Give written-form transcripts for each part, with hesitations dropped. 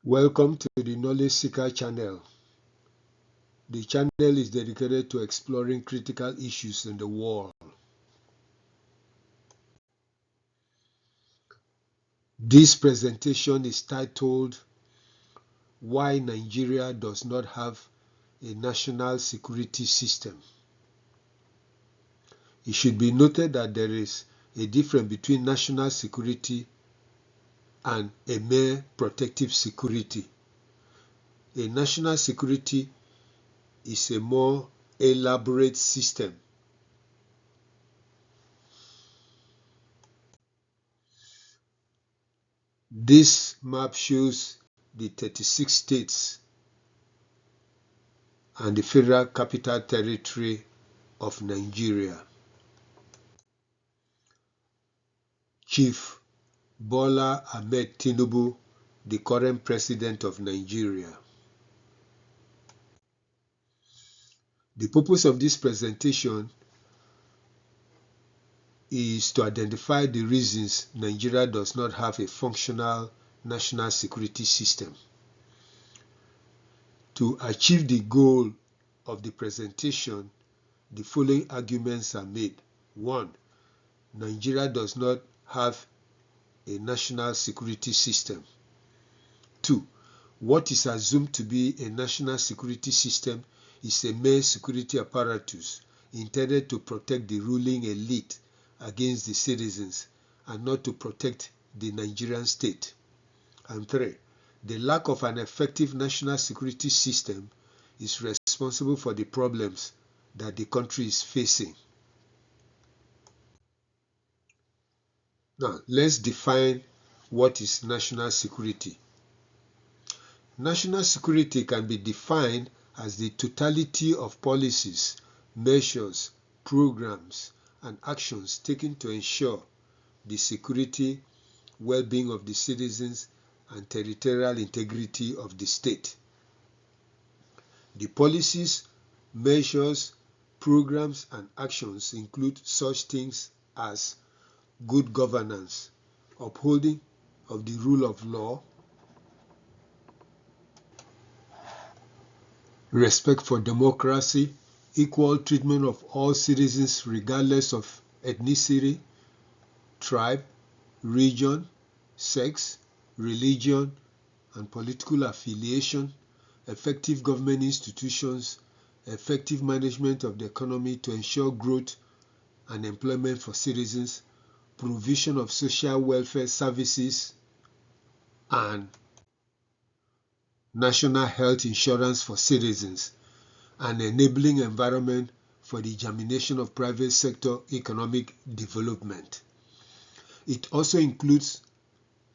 Welcome to the Knowledge Seeker channel. The channel is dedicated to exploring critical issues in the world. This presentation is titled Why Nigeria Does Not Have a National Security System. It should be noted that there is a difference between national security and a mere protective security. A national security is a more elaborate system. This map shows the 36 states and the Federal Capital Territory of Nigeria. Chief Bola Ahmed Tinubu, the current president of Nigeria. The purpose of this presentation is to identify the reasons Nigeria does not have a functional national security system. To achieve the goal of the presentation, the following arguments are made. 1. Nigeria does not have a national security system. 2. What is assumed to be a national security system is a mere security apparatus intended to protect the ruling elite against the citizens and not to protect the Nigerian state. And 3. The lack of an effective national security system is responsible for the problems that the country is facing. Now, let's define what is national security. National security can be defined as the totality of policies, measures, programs, and actions taken to ensure the security, well-being of the citizens, and territorial integrity of the state. The policies, measures, programs, and actions include such things as good governance, upholding of the rule of law, respect for democracy, equal treatment of all citizens regardless of ethnicity, tribe, region, sex, religion, and political affiliation, effective government institutions, effective management of the economy to ensure growth and employment for citizens, provision of social welfare services, and national health insurance for citizens, an enabling environment for the germination of private sector economic development. It also includes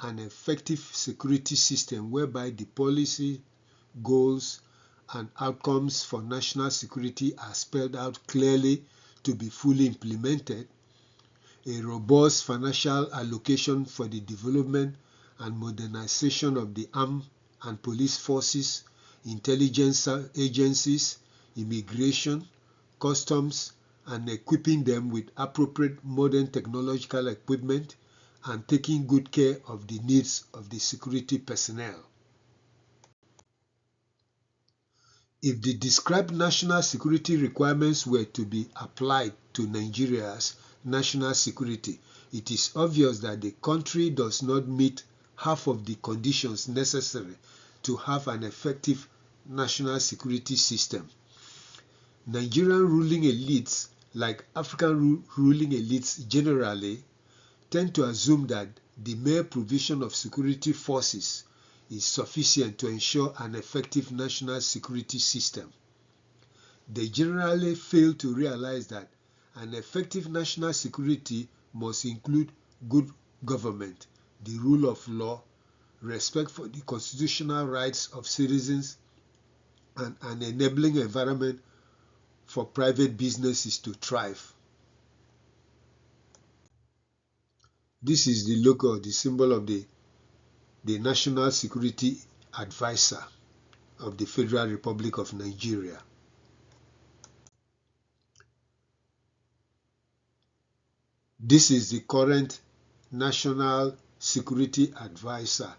an effective security system whereby the policy, goals, and outcomes for national security are spelled out clearly to be fully implemented, a robust financial allocation for the development and modernization of the armed and police forces, intelligence agencies, immigration, customs, and equipping them with appropriate modern technological equipment and taking good care of the needs of the security personnel. If the described national security requirements were to be applied to Nigeria's national security, it is obvious that the country does not meet half of the conditions necessary to have an effective national security system. Nigerian ruling elites, like African ruling elites generally, tend to assume that the mere provision of security forces is sufficient to ensure an effective national security system. They generally fail to realize that an effective national security must include good government, the rule of law, respect for the constitutional rights of citizens, and an enabling environment for private businesses to thrive. This is the logo, the symbol of the National Security Advisor of the Federal Republic of Nigeria. This is the current National Security Advisor,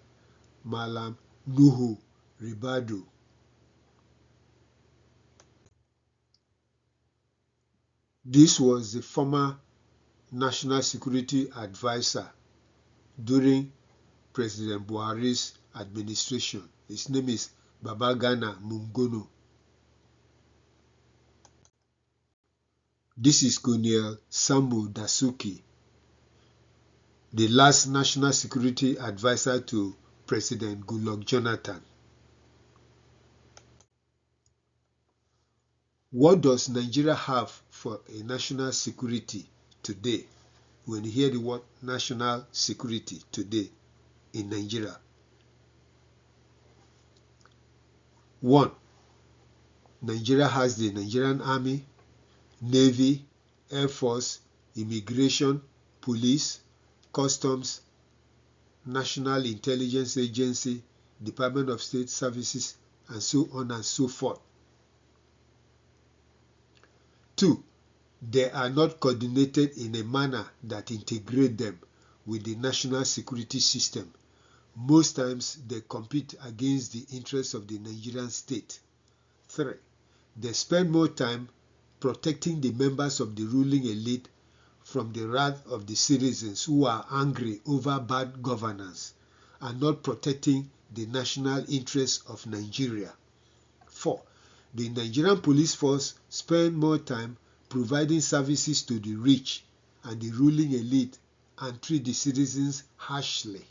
Malam Nuhu Ribadu. This was the former National Security Advisor during President Buhari's administration. His name is Babagana Mungono. This is Colonel Sambo Dasuki, the last National Security Advisor to President Goodluck Jonathan. What does Nigeria have for a national security today? When you hear the word national security today in Nigeria. 1. Nigeria has the Nigerian Army, Navy, Air Force, Immigration, Police, Customs, National Intelligence Agency, Department of State Services, and so on and so forth. 2. They are not coordinated in a manner that integrate them with the national security system. Most times they compete against the interests of the Nigerian state. 3. They spend more time protecting the members of the ruling elite from the wrath of the citizens who are angry over bad governance and not protecting the national interests of Nigeria. 4. The Nigerian police force spend more time providing services to the rich and the ruling elite and treat the citizens harshly.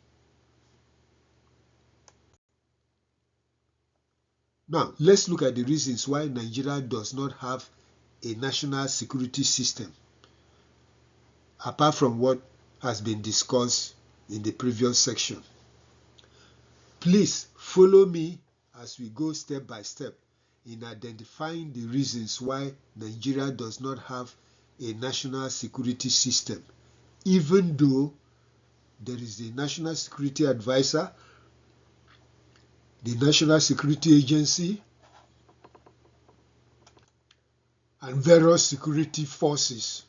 Now, let's look at the reasons why Nigeria does not have a national security system, apart from what has been discussed in the previous section. Please follow me as we go step by step in identifying the reasons why Nigeria does not have a national security system, even though there is the National Security Advisor, the National Security Agency, and various security forces.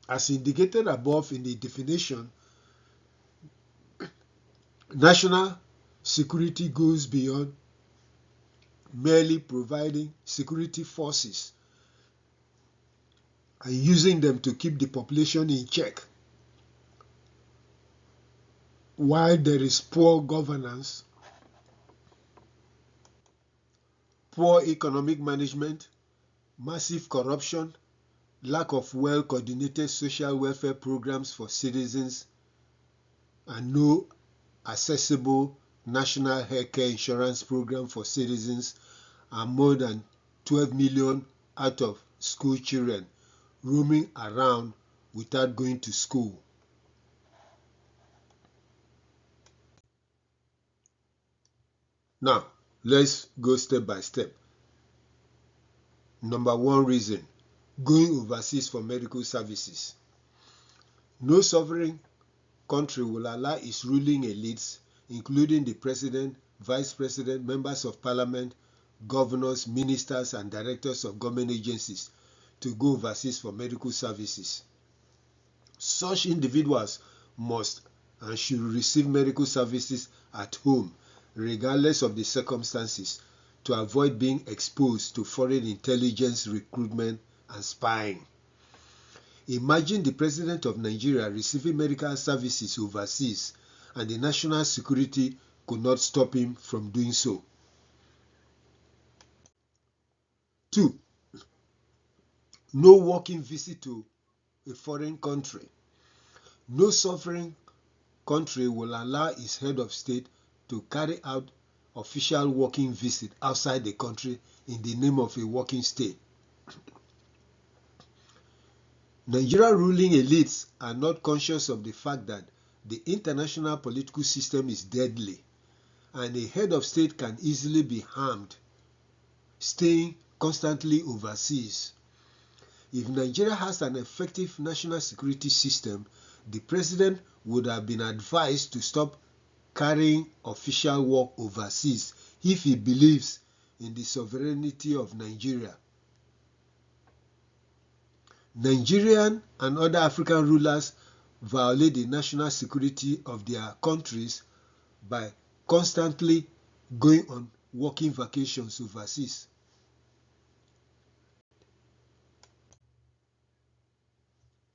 As indicated above in the definition, national security goes beyond merely providing security forces and using them to keep the population in check. While there is poor governance, poor economic management, massive corruption, lack of well-coordinated social welfare programs for citizens, and no accessible national healthcare insurance program for citizens, and more than 12 million out of school children roaming around without going to school. Now, let's go step by step. Number 1 reason, going overseas for medical services. No sovereign country will allow its ruling elites, including the president, vice president, members of parliament, governors, ministers, and directors of government agencies to go overseas for medical services. Such individuals must and should receive medical services at home, regardless of the circumstances, to avoid being exposed to foreign intelligence recruitment and spying. Imagine the president of Nigeria receiving medical services overseas and the national security could not stop him from doing so. 2. No working visit to a foreign country. No sovereign country will allow its head of state to carry out official working visit outside the country in the name of a working state. Nigerian ruling elites are not conscious of the fact that the international political system is deadly and a head of state can easily be harmed staying constantly overseas. If Nigeria has an effective national security system, the president would have been advised to stop carrying official work overseas if he believes in the sovereignty of Nigeria. Nigerian and other African rulers violate the national security of their countries by constantly going on working vacations overseas.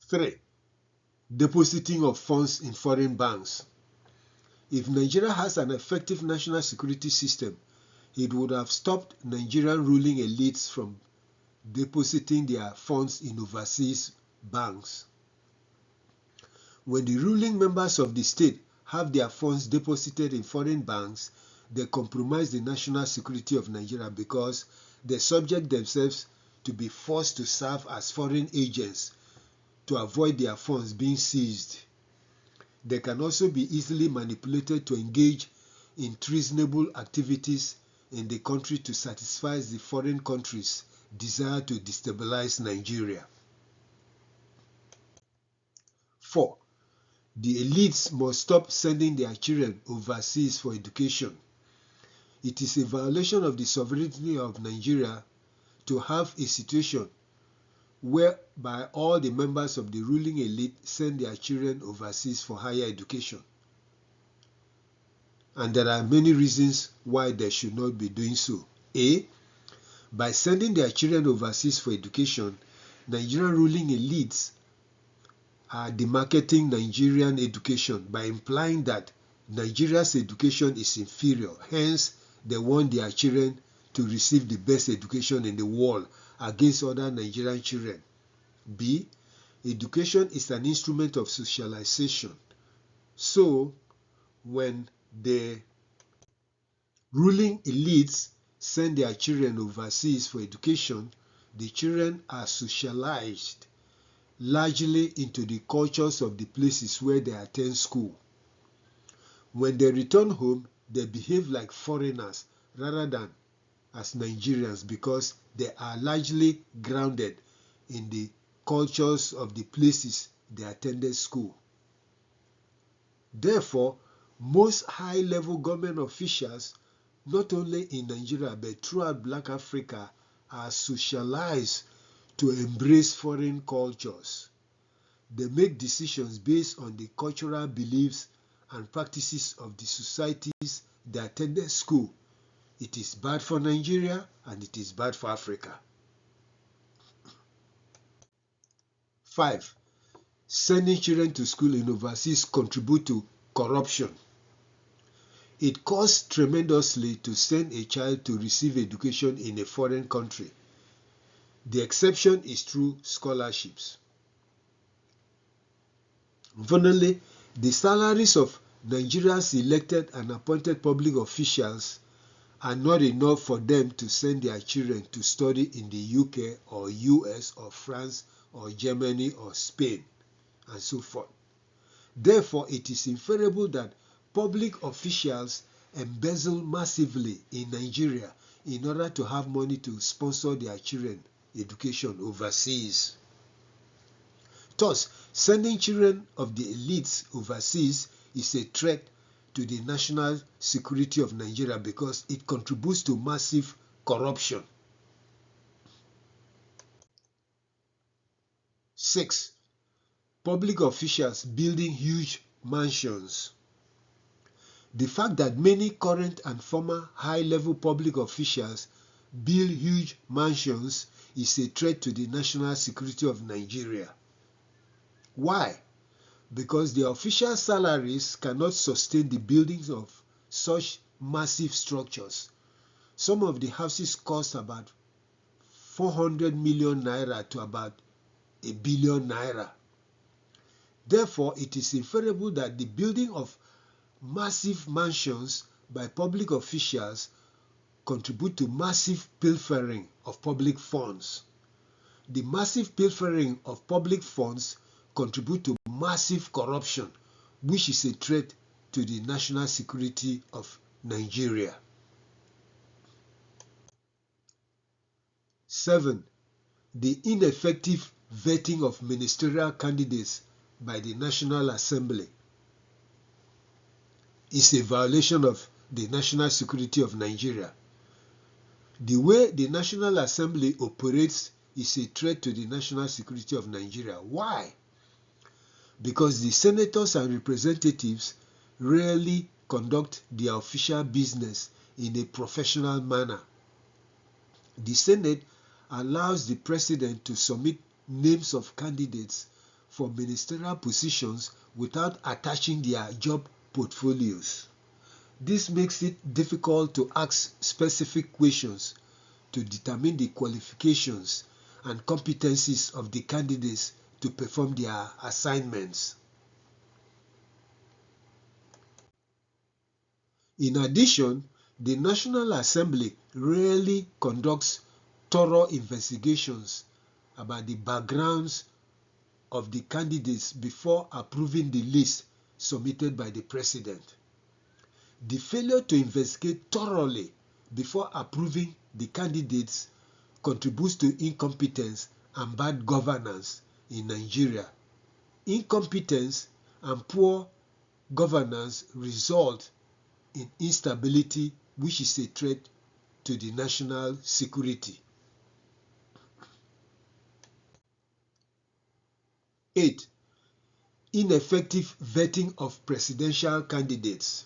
Three, depositing of funds in foreign banks. If Nigeria has an effective national security system, it would have stopped Nigerian ruling elites from depositing their funds in overseas banks. When the ruling members of the state have their funds deposited in foreign banks, they compromise the national security of Nigeria because they subject themselves to be forced to serve as foreign agents to avoid their funds being seized. They can also be easily manipulated to engage in treasonable activities in the country to satisfy the foreign country's desire to destabilize Nigeria. 4. The elites must stop sending their children overseas for education. It is a violation of the sovereignty of Nigeria to have a situation whereby all the members of the ruling elite send their children overseas for higher education. And there are many reasons why they should not be doing so. A. By sending their children overseas for education, Nigerian ruling elites are demarketing Nigerian education by implying that Nigeria's education is inferior. Hence, they want their children to receive the best education in the world against other Nigerian children. B. Education is an instrument of socialization. So, when the ruling elites send their children overseas for education, the children are socialized largely into the cultures of the places where they attend school. When they return home, they behave like foreigners rather than as Nigerians because they are largely grounded in the cultures of the places they attended school. Therefore, most high-level government officials, not only in Nigeria but throughout Black Africa, are socialized to embrace foreign cultures. They make decisions based on the cultural beliefs and practices of the societies they attended school. It is bad for Nigeria and it is bad for Africa. 5. Sending children to school in overseas contribute to corruption. It costs tremendously to send a child to receive education in a foreign country. The exception is through scholarships. Finally, the salaries of Nigeria's elected and appointed public officials are not enough for them to send their children to study in the UK or US or France or Germany or Spain and so forth. Therefore, it is inferable that public officials embezzle massively in Nigeria in order to have money to sponsor their children education overseas. Thus, sending children of the elites overseas is a threat to the national security of Nigeria because it contributes to massive corruption. 6. Public officials building huge mansions. The fact that many current and former high-level public officials build huge mansions is a threat to the national security of Nigeria. Why? Because their official salaries cannot sustain the buildings of such massive structures. Some of the houses cost about 400 million naira to about 1 billion naira. Therefore, it is inferable that the building of massive mansions by public officials contribute to massive pilfering of public funds. The massive pilfering of public funds contribute to massive corruption, which is a threat to the national security of Nigeria. 7. The ineffective vetting of ministerial candidates by the National Assembly is a violation of the national security of Nigeria. The way the National Assembly operates is a threat to the national security of Nigeria. Why? Because the senators and representatives rarely conduct their official business in a professional manner. The Senate allows the President to submit names of candidates for ministerial positions without attaching their job portfolios. This makes it difficult to ask specific questions to determine the qualifications and competencies of the candidates to perform their assignments. In addition, the National Assembly rarely conducts thorough investigations about the backgrounds of the candidates before approving the list submitted by the President. The failure to investigate thoroughly before approving the candidates contributes to incompetence and bad governance in Nigeria. Incompetence and poor governance result in instability, which is a threat to the national security. 8. Ineffective vetting of presidential candidates.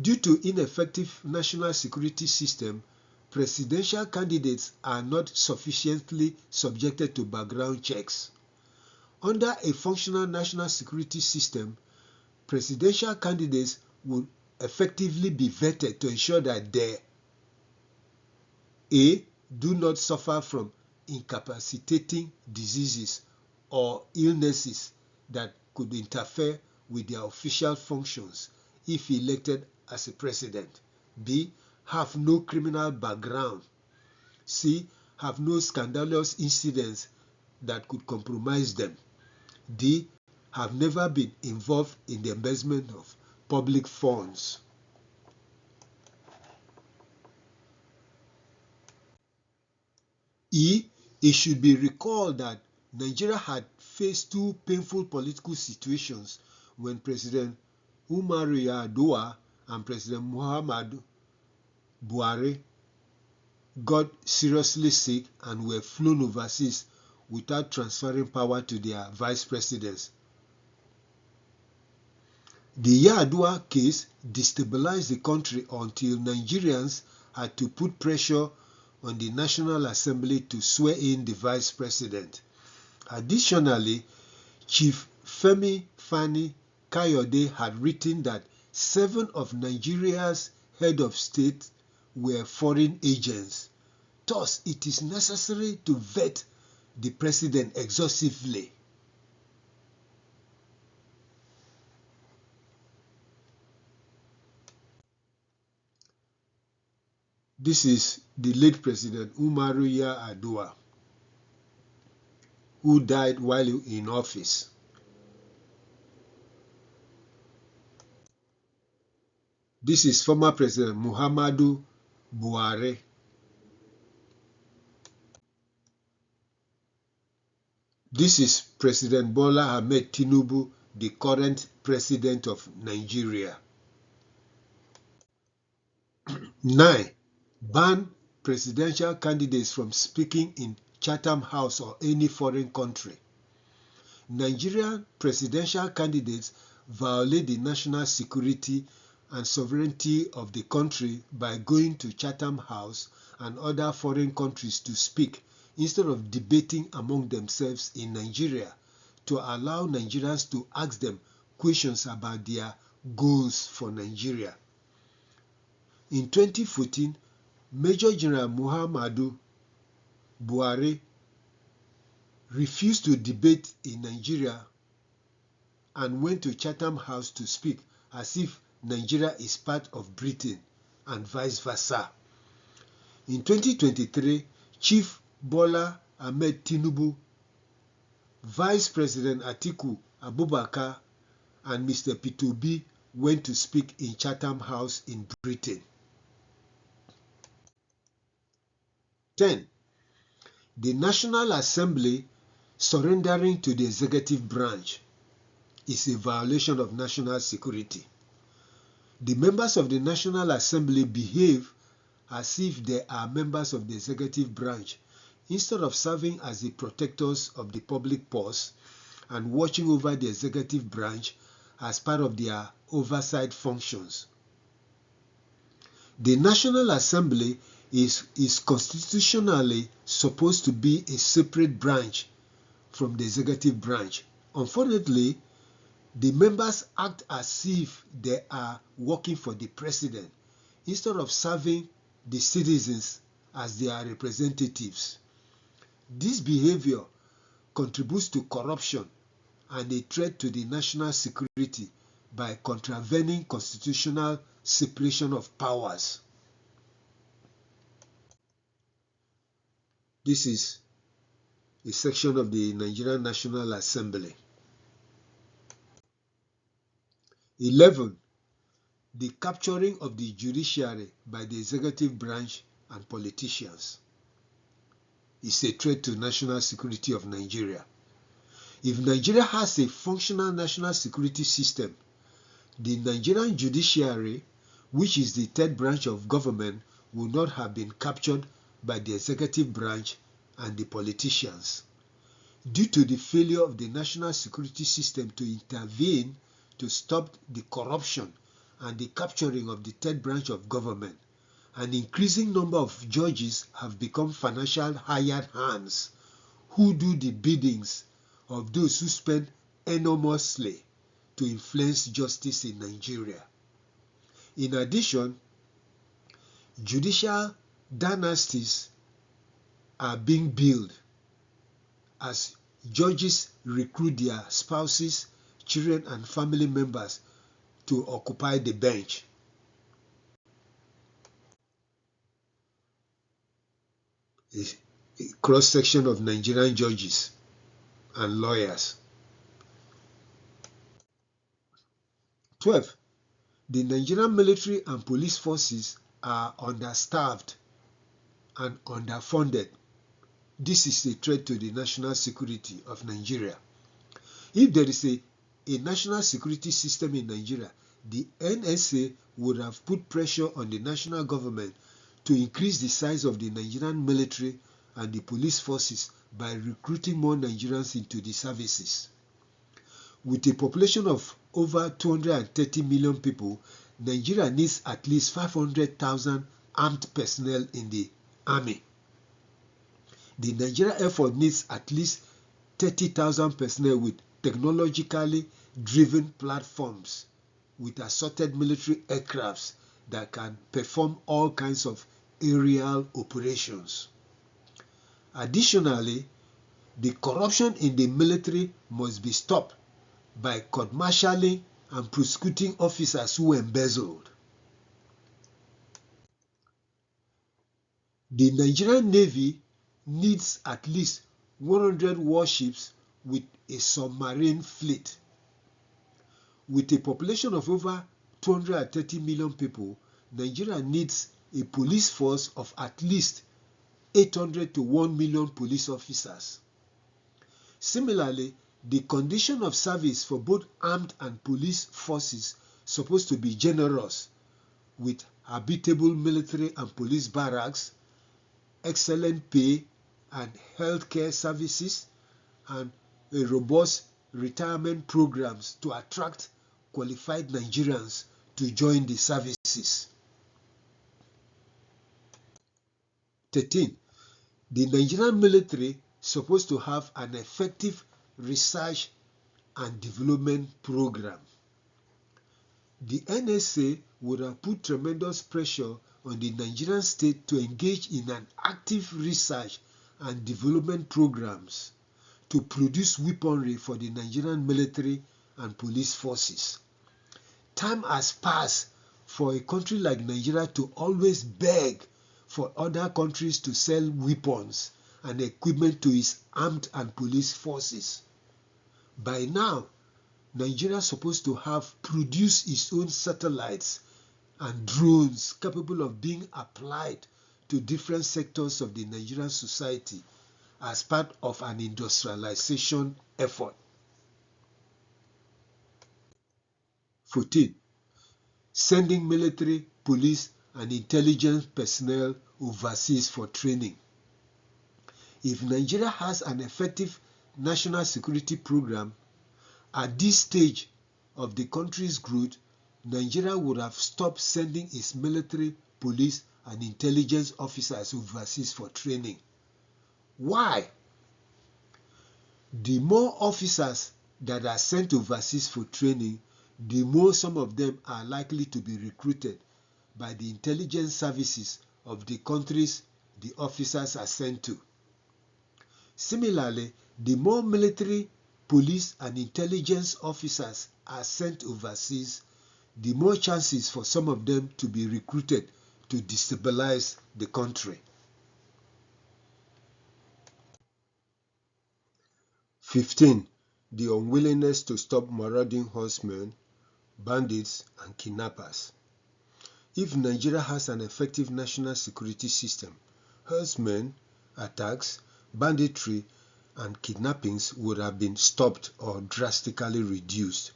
Due to ineffective national security system, presidential candidates are not sufficiently subjected to background checks. Under a functional national security system, presidential candidates will effectively be vetted to ensure that they A. do not suffer from incapacitating diseases or illnesses that could interfere with their official functions if elected as a president. B. Have no criminal background. C. Have no scandalous incidents that could compromise them. D. Have never been involved in the embezzlement of public funds. E. It should be recalled that Nigeria had faced two painful political situations when President Umaru Yar'Adua and President Muhammadu Buhari got seriously sick and were flown overseas without transferring power to their vice presidents. The Yar'Adua case destabilized the country until Nigerians had to put pressure on the National Assembly to swear in the vice president. Additionally, Chief Femi Fani Kayode had written that 7 of Nigeria's head of state were foreign agents. Thus, it is necessary to vet the president exhaustively. This is the late President Umaru Yar'Adua, who died while in office. This is former President Muhammadu Buhari. This is President Bola Ahmed Tinubu, the current president of Nigeria. 9. Ban presidential candidates from speaking in Chatham House or any foreign country. Nigerian presidential candidates violate the national security and sovereignty of the country by going to Chatham House and other foreign countries to speak instead of debating among themselves in Nigeria, to allow Nigerians to ask them questions about their goals for Nigeria. In 2014, Major General Muhammadu Buhari refused to debate in Nigeria and went to Chatham House to speak as if Nigeria is part of Britain and vice versa. In 2023, Chief Bola Ahmed Tinubu, Vice President Atiku Abubakar, and Mr. Peter Obi went to speak in Chatham House in Britain. 10. The National Assembly surrendering to the executive branch is a violation of national security. The members of the National Assembly behave as if they are members of the executive branch instead of serving as the protectors of the public purse and watching over the executive branch as part of their oversight functions. The National Assembly is constitutionally supposed to be a separate branch from the executive branch. Unfortunately, the members act as if they are working for the president instead of serving the citizens as their representatives. This behavior contributes to corruption and a threat to the national security by contravening constitutional separation of powers. This is a section of the Nigerian National Assembly. 11. The capturing of the judiciary by the executive branch and politicians is a threat to national security of Nigeria. If Nigeria has a functional national security system, the Nigerian judiciary, which is the third branch of government, would not have been captured by the executive branch and the politicians. Due to the failure of the national security system to intervene to stop the corruption and the capturing of the third branch of government, an increasing number of judges have become financial hired hands who do the biddings of those who spend enormously to influence justice in Nigeria. In addition, judicial dynasties are being built as judges recruit their spouses, children, and family members to occupy the bench. A cross-section of Nigerian judges and lawyers. 12. The Nigerian military and police forces are understaffed and underfunded. This is a threat to the national security of Nigeria. If there is a national security system in Nigeria, the NSA would have put pressure on the national government to increase the size of the Nigerian military and the police forces by recruiting more Nigerians into the services. With a population of over 230 million people, Nigeria needs at least 500,000 armed personnel in the army. The Nigeria Air Force needs at least 30,000 personnel with technologically driven platforms with assorted military aircrafts that can perform all kinds of aerial operations. Additionally, the corruption in the military must be stopped by court-martialing and prosecuting officers who embezzled. The Nigerian Navy needs at least 100 warships with a submarine fleet. With a population of over 230 million people, Nigeria needs a police force of at least 800 to 1 million police officers. Similarly, the condition of service for both armed and police forces supposed to be generous, with habitable military and police barracks, excellent pay and healthcare services, and a robust retirement programs to attract qualified Nigerians to join the services. 13. The Nigerian military supposed to have an effective research and development program. The NSA would have put tremendous pressure on the Nigerian state to engage in an active research and development programs to produce weaponry for the Nigerian military and police forces. Time has passed for a country like Nigeria to always beg for other countries to sell weapons and equipment to its armed and police forces. By now, Nigeria is supposed to have produced its own satellites and drones capable of being applied to different sectors of the Nigerian society as part of an industrialization effort. 14. Sending military, police, and intelligence personnel overseas for training. If Nigeria has an effective national security program, at this stage, of the country's growth, Nigeria would have stopped sending its military, police, and intelligence officers overseas for training. Why? The more officers that are sent overseas for training, the more some of them are likely to be recruited by the intelligence services of the countries the officers are sent to. Similarly, the more military, police, and intelligence officers are sent overseas, the more chances for some of them to be recruited to destabilize the country. 15. The unwillingness to stop marauding horsemen, bandits, and kidnappers. If Nigeria has an effective national security system, herdsmen, attacks, banditry, and kidnappings would have been stopped or drastically reduced.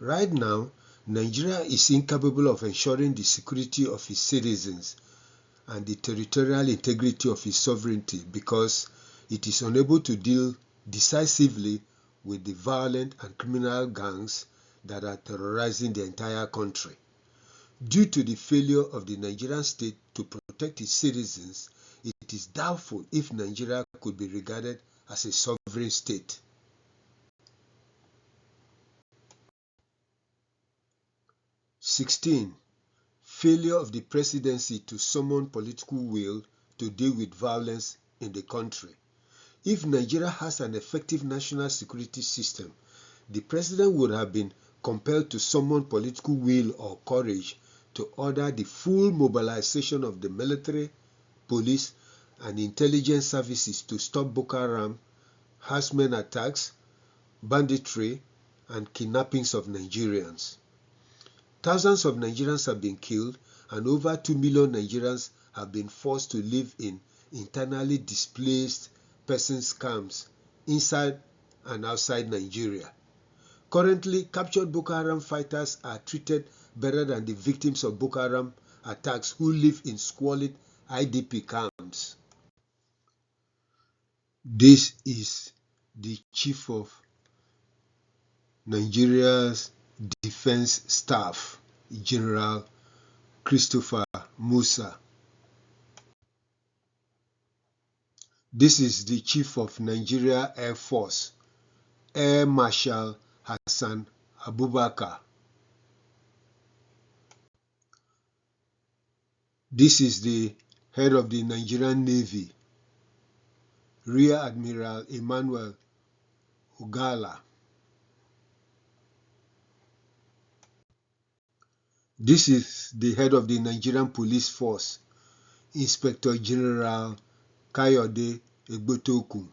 Right now, Nigeria is incapable of ensuring the security of its citizens and the territorial integrity of its sovereignty because it is unable to deal decisively with the violent and criminal gangs that are terrorizing the entire country. Due to the failure of the Nigerian state to protect its citizens, it is doubtful if Nigeria could be regarded as a sovereign state. 16. Failure of the presidency to summon political will to deal with violence in the country. If Nigeria has an effective national security system, the president would have been compelled to summon political will or courage to order the full mobilization of the military, police, and intelligence services to stop Boko Haram, Herdsmen attacks, banditry, and kidnappings of Nigerians. Thousands of Nigerians have been killed and over 2 million Nigerians have been forced to live in internally displaced persons camps inside and outside Nigeria. Currently, captured Boko Haram fighters are treated better than the victims of Boko Haram attacks who live in squalid IDP camps. This is the Chief of Nigeria's Defense Staff, General Christopher Musa. This is the Chief of Nigeria Air Force, Air Marshal Hassan Abubakar. This is the head of the Nigerian Navy, Rear Admiral Emmanuel Ugala. This is the head of the Nigerian Police Force, Inspector General Kayode Egbetokun.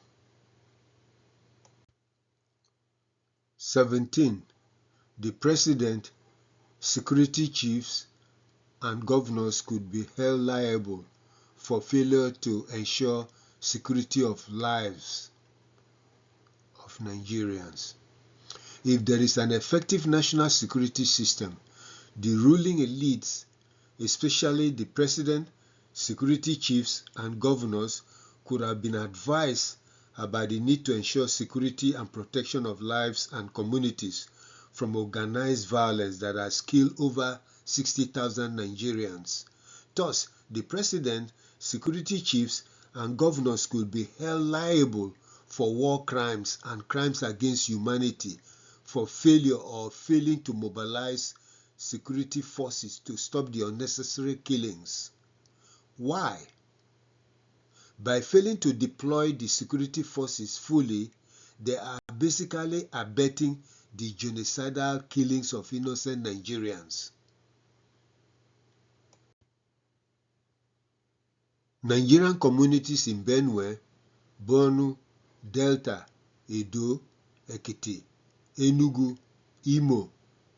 17. The President, security chiefs, and governors could be held liable for failure to ensure security of lives of Nigerians. If there is an effective national security system, the ruling elites, especially the president, security chiefs, and governors, could have been advised about the need to ensure security and protection of lives and communities from organized violence that has killed over 60,000 Nigerians. Thus, the president, security chiefs, and governors could be held liable for war crimes and crimes against humanity for failure or failing to mobilize security forces to stop the unnecessary killings. Why? By failing to deploy the security forces fully, they are basically abetting the genocidal killings of innocent Nigerians. Nigerian communities in Benue, Borno, Delta, Edo, Ekiti, Enugu, Imo,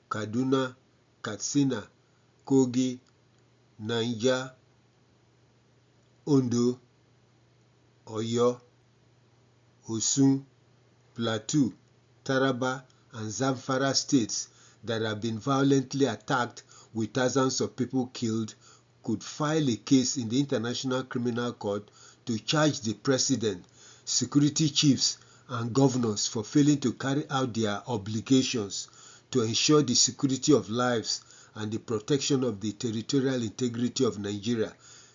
Kaduna, Katsina, Kogi, Niger, Ondo, Oyo, Osun, Plateau, Taraba, and Zamfara states that have been violently attacked with thousands of people killed could file a case in the International Criminal Court to charge the president, security chiefs, and governors for failing to carry out their obligations to ensure the security of lives and the protection of the territorial integrity of Nigeria,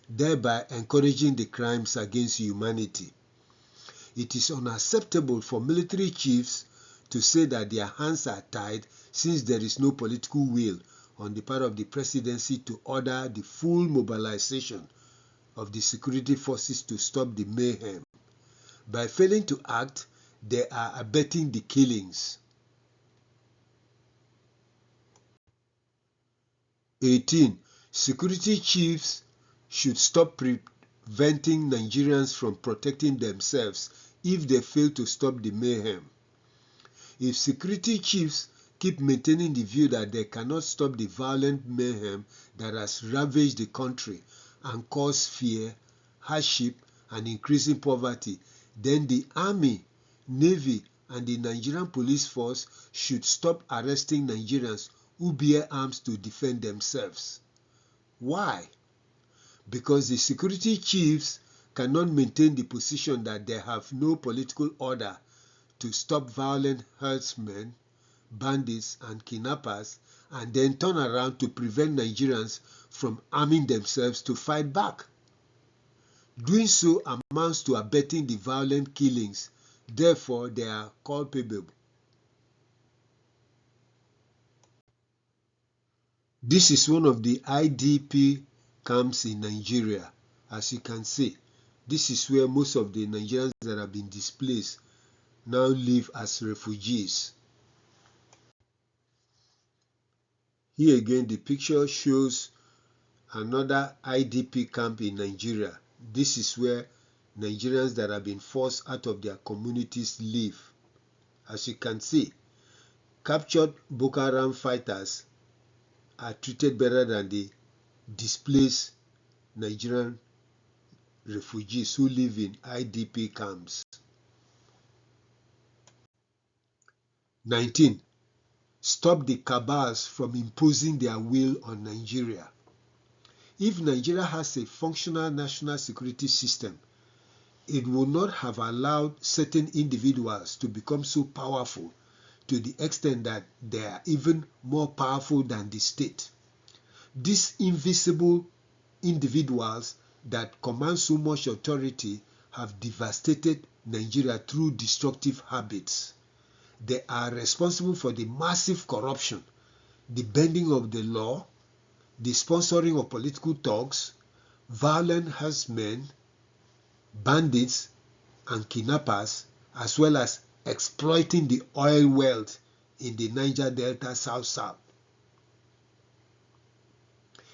thereby encouraging the crimes against humanity. It is unacceptable for military chiefs to say that their hands are tied since there is no political will on the part of the presidency to order the full mobilization of the security forces to stop the mayhem. By failing to act, they are abetting the killings. 18. Security chiefs should stop preventing Nigerians from protecting themselves if they fail to stop the mayhem. If security chiefs keep maintaining the view that they cannot stop the violent mayhem that has ravaged the country and caused fear, hardship, and increasing poverty, then the Army, Navy, and the Nigerian police force should stop arresting Nigerians who bear arms to defend themselves. Why? Because the security chiefs cannot maintain the position that they have no political order to stop violent herdsmen, bandits, and kidnappers, and then turn around to prevent Nigerians from arming themselves to fight back. Doing so amounts to abetting the violent killings. Therefore, they are culpable. This is one of the IDP camps in Nigeria. As you can see, this is where most of the Nigerians that have been displaced now live as refugees. Here again, the picture shows another IDP camp in Nigeria. This is where Nigerians that have been forced out of their communities live. As you can see, captured Boko Haram fighters are treated better than the displaced Nigerian refugees who live in IDP camps. 19. Stop the cabals from imposing their will on Nigeria. If Nigeria has a functional national security system, it would not have allowed certain individuals to become so powerful to the extent that they are even more powerful than the state. These invisible individuals that command so much authority have devastated Nigeria through destructive habits. They are responsible for the massive corruption, the bending of the law, the sponsoring of political thugs, violent herdsmen, bandits, and kidnappers, as well as exploiting the oil wealth in the Niger Delta South.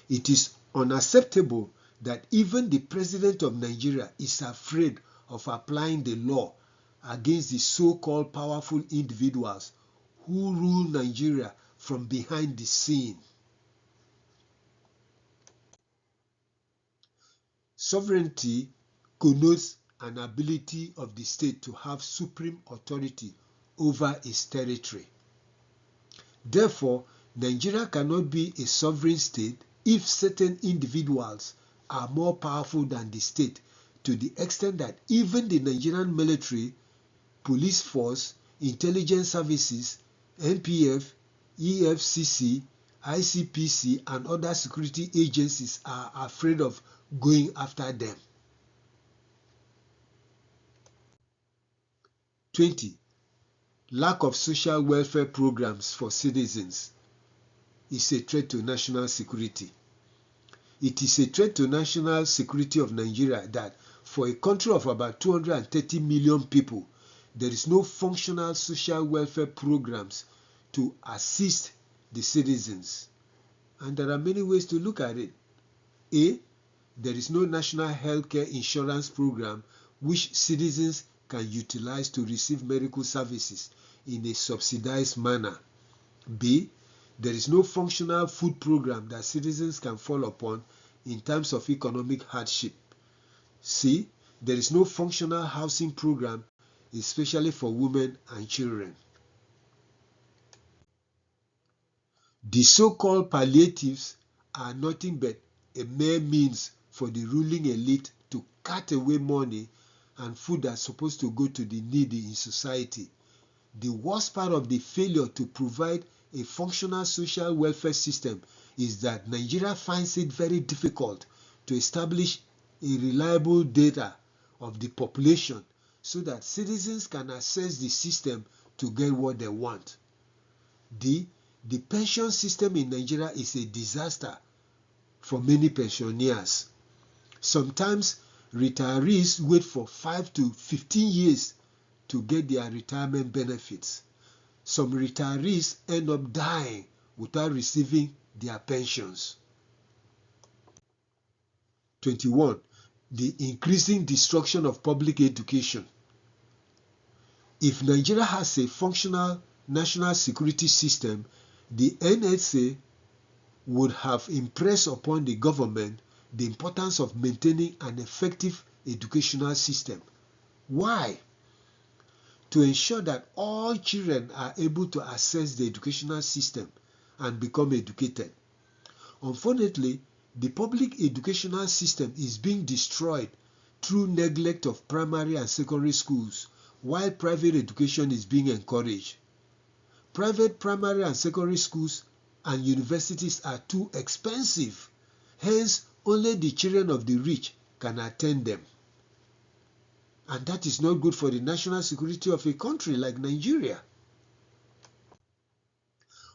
It is unacceptable that even the president of Nigeria is afraid of applying the law against the so-called powerful individuals who rule Nigeria from behind the scene. Sovereignty connotes an ability of the state to have supreme authority over its territory. Therefore, Nigeria cannot be a sovereign state if certain individuals are more powerful than the state, to the extent that even the Nigerian military, police force, intelligence services, NPF, EFCC, ICPC, and other security agencies are afraid of going after them. 20. Lack of social welfare programs for citizens is a threat to national security. It is a threat to national security of Nigeria that for a country of about 230 million people, there is no functional social welfare programs to assist the citizens. And there are many ways to look at it. A, there is no national healthcare insurance program which citizens can utilize to receive medical services in a subsidized manner. B, there is no functional food program that citizens can fall upon in times of economic hardship. C, there is no functional housing program, especially for women and children. The so-called palliatives are nothing but a mere means for the ruling elite to cut away money and food that's supposed to go to the needy in society. The worst part of the failure to provide a functional social welfare system is that Nigeria finds it very difficult to establish a reliable data of the population so that citizens can access the system to get what they want. The pension system in Nigeria is a disaster for many pensioners. Sometimes retirees wait for 5 to 15 years to get their retirement benefits. Some retirees end up dying without receiving their pensions. 21. The increasing destruction of public education. If Nigeria has a functional national security system, the NSA would have impressed upon the government the importance of maintaining an effective educational system. Why? To ensure that all children are able to access the educational system and become educated. Unfortunately, the public educational system is being destroyed through neglect of primary and secondary schools, while private education is being encouraged. Private primary and secondary schools and universities are too expensive. Hence, only the children of the rich can attend them. And that is not good for the national security of a country like Nigeria.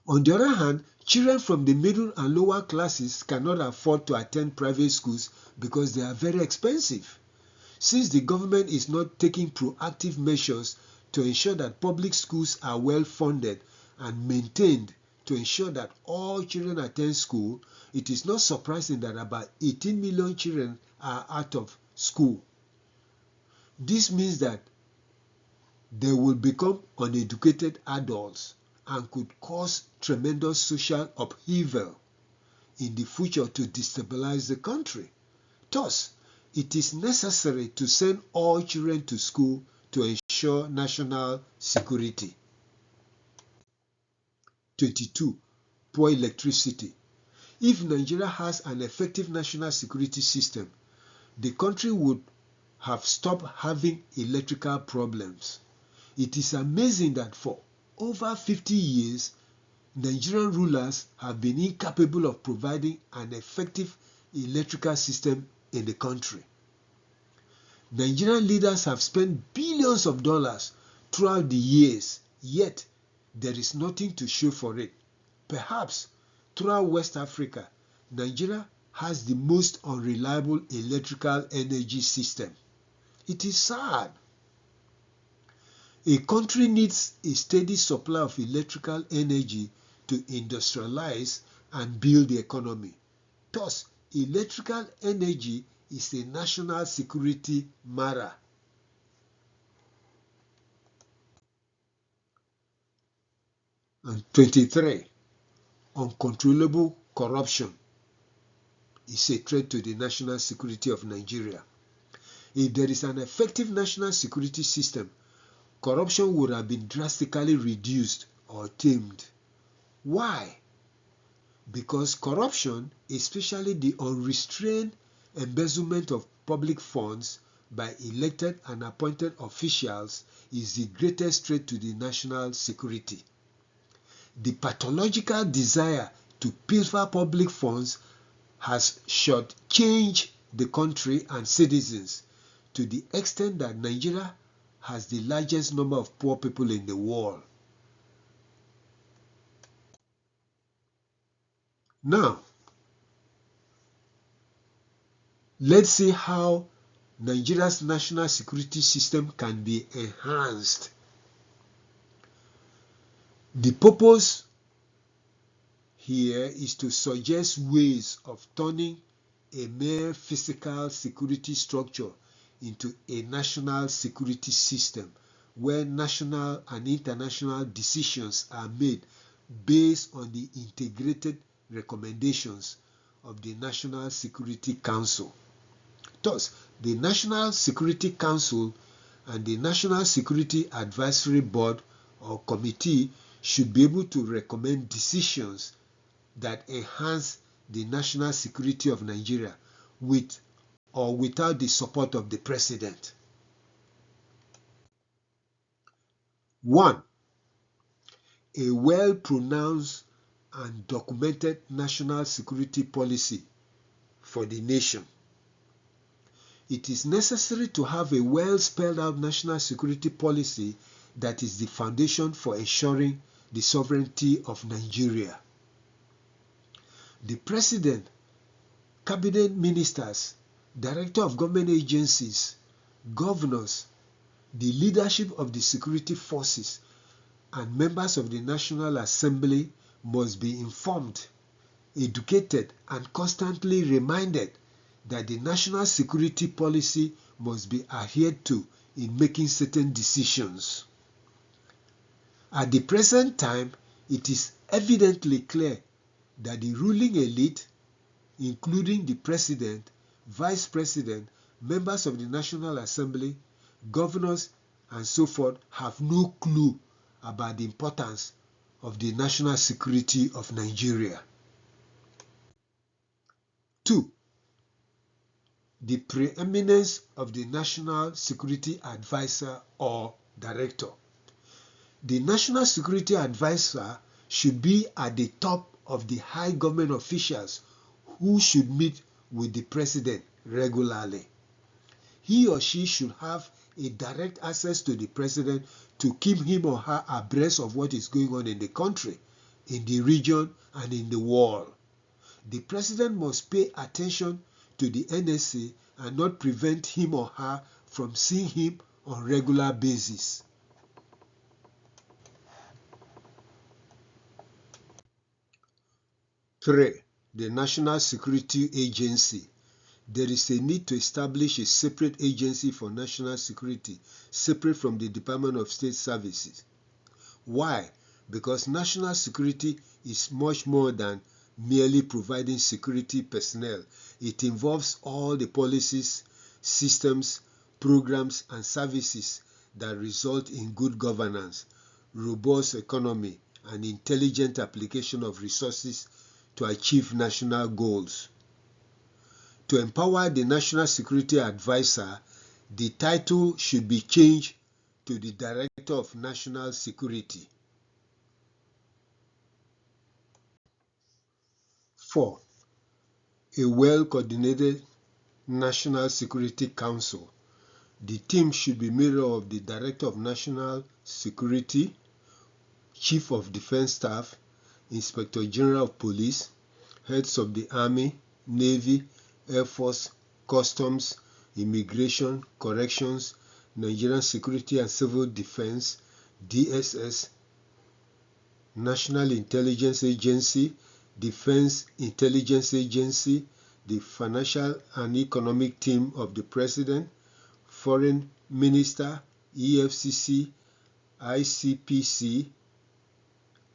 On the other hand, children from the middle and lower classes cannot afford to attend private schools because they are very expensive. Since the government is not taking proactive measures to ensure that public schools are well funded and maintained to ensure that all children attend school, it is not surprising that about 18 million children are out of school. This means that they will become uneducated adults and could cause tremendous social upheaval in the future to destabilize the country. Thus, it is necessary to send all children to school to ensure national security. 22. Poor electricity. If Nigeria has an effective national security system, the country would have stopped having electrical problems. It is amazing that for over 50 years, Nigerian rulers have been incapable of providing an effective electrical system in the country. Nigerian leaders have spent billions of dollars throughout the years, yet there is nothing to show for it. Perhaps throughout West Africa, Nigeria has the most unreliable electrical energy system. It is sad. A country needs a steady supply of electrical energy to industrialize and build the economy. Thus, electrical energy is a national security matter. And 23. Uncontrollable corruption is a threat to the national security of Nigeria. If there is an effective national security system, corruption would have been drastically reduced or tamed. Why? Because corruption, especially the unrestrained embezzlement of public funds by elected and appointed officials, is the greatest threat to the national security. The pathological desire to pilfer public funds has shortchanged the country and citizens to the extent that Nigeria has the largest number of poor people in the world. Now, let's see how Nigeria's national security system can be enhanced. The purpose here is to suggest ways of turning a mere physical security structure into a national security system where national and international decisions are made based on the integrated recommendations of the National Security Council. Thus, the National Security Council and the National Security Advisory Board or Committee should be able to recommend decisions that enhance the national security of Nigeria with or without the support of the president. 1. a well-pronounced and documented national security policy for the nation. It is necessary to have a well-spelled-out national security policy that is the foundation for ensuring the sovereignty of Nigeria. The President, Cabinet Ministers, Director of Government Agencies, Governors, the leadership of the security forces, and members of the National Assembly must be informed, educated, and constantly reminded that the national security policy must be adhered to in making certain decisions. At the present time, it is evidently clear that the ruling elite, including the President, Vice President, members of the National Assembly, governors, and so forth, have no clue about the importance of the national security of Nigeria. 2. The preeminence of the National Security Advisor or Director. The National Security Advisor should be at the top of the high government officials who should meet with the President regularly. He or she should have a direct access to the President to keep him or her abreast of what is going on in the country, in the region, and in the world. The President must pay attention to the NSA and not prevent him or her from seeing him on a regular basis. Three, the National Security Agency. There is a need to establish a separate agency for national security, separate from the Department of State Services. Why? Because national security is much more than merely providing security personnel. It involves all the policies, systems, programs, and services that result in good governance, robust economy, and intelligent application of resources to achieve national goals. To empower the National Security Advisor, the title should be changed to the Director of National Security. 4. A well-coordinated National Security Council. The team should be made up of the Director of National Security, Chief of Defense Staff, Inspector General of Police, heads of the Army, Navy, Air Force, Customs, Immigration, Corrections, Nigerian Security and Civil Defense, DSS, National Intelligence Agency, Defense Intelligence Agency, the Financial and Economic Team of the President, Foreign Minister, EFCC, ICPC,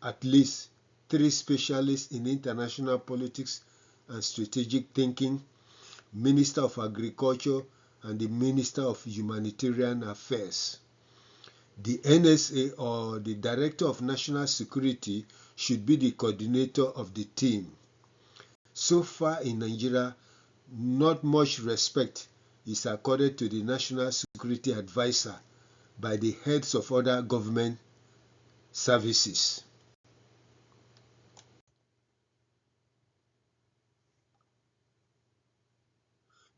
at least 3 specialists in international politics and strategic thinking, Minister of Agriculture, and the Minister of Humanitarian Affairs. The NSA or the Director of National Security should be the coordinator of the team. So far in Nigeria, not much respect is accorded to the National Security Advisor by the heads of other government services.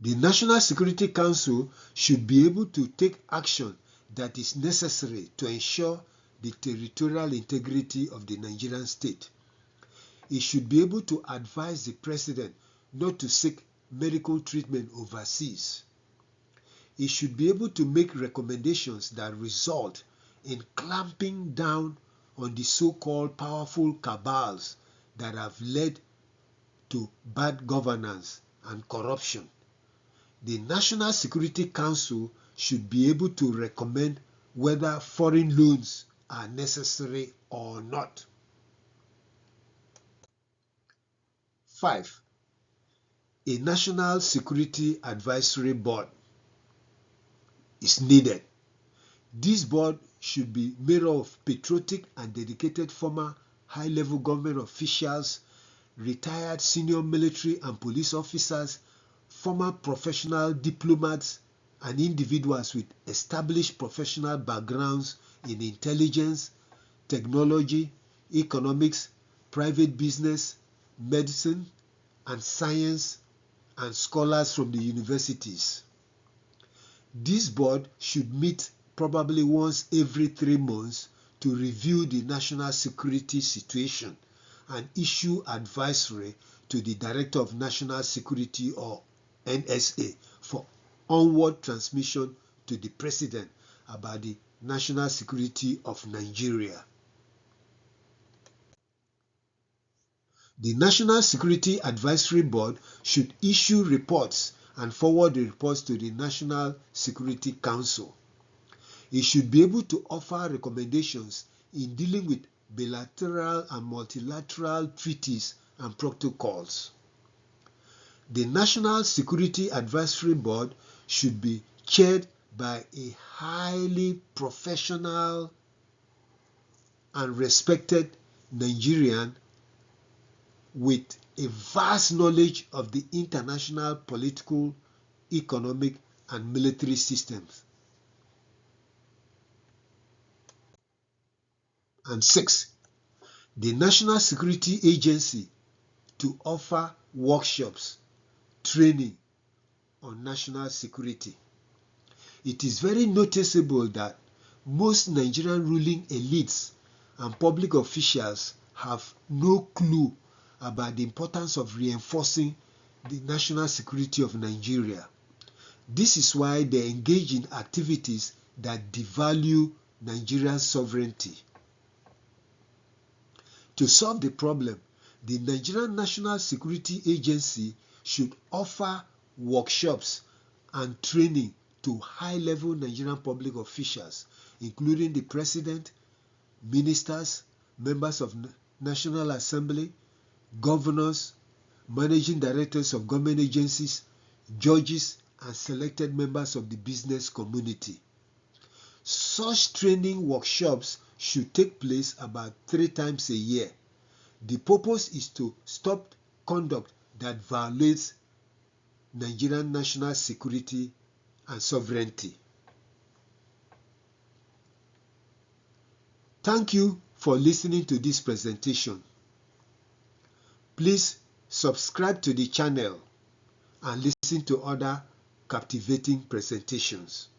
The National Security Council should be able to take action that is necessary to ensure the territorial integrity of the Nigerian state. It should be able to advise the President not to seek medical treatment overseas. It should be able to make recommendations that result in clamping down on the so-called powerful cabals that have led to bad governance and corruption. The National Security Council should be able to recommend whether foreign loans are necessary or not. 5. A National Security Advisory Board is needed. This board should be made up of patriotic and dedicated former high-level government officials, retired senior military and police officers, former professional diplomats, and individuals with established professional backgrounds in intelligence, technology, economics, private business, medicine, and science, and scholars from the universities. This board should meet probably once every 3 months to review the national security situation and issue advisory to the Director of National Security or NSA for onward transmission to the President about the national security of Nigeria. The National Security Advisory Board should issue reports and forward the reports to the National Security Council. It should be able to offer recommendations in dealing with bilateral and multilateral treaties and protocols. The National Security Advisory Board should be chaired by a highly professional and respected Nigerian with a vast knowledge of the international political, economic, and military systems. And 6, the National Security Agency to offer workshops, training on national security. It is very noticeable that most Nigerian ruling elites and public officials have no clue about the importance of reinforcing the national security of Nigeria. This is why they engage in activities that devalue Nigeria's sovereignty. To solve the problem, the Nigerian National Security Agency should offer workshops and training to high-level Nigerian public officials, including the President, ministers, members of National Assembly, governors, managing directors of government agencies, judges, and selected members of the business community. Such training workshops should take place about 3 times a year. The purpose is to stop conduct that violates Nigerian national security and sovereignty. Thank you for listening to this presentation. Please subscribe to the channel and listen to other captivating presentations.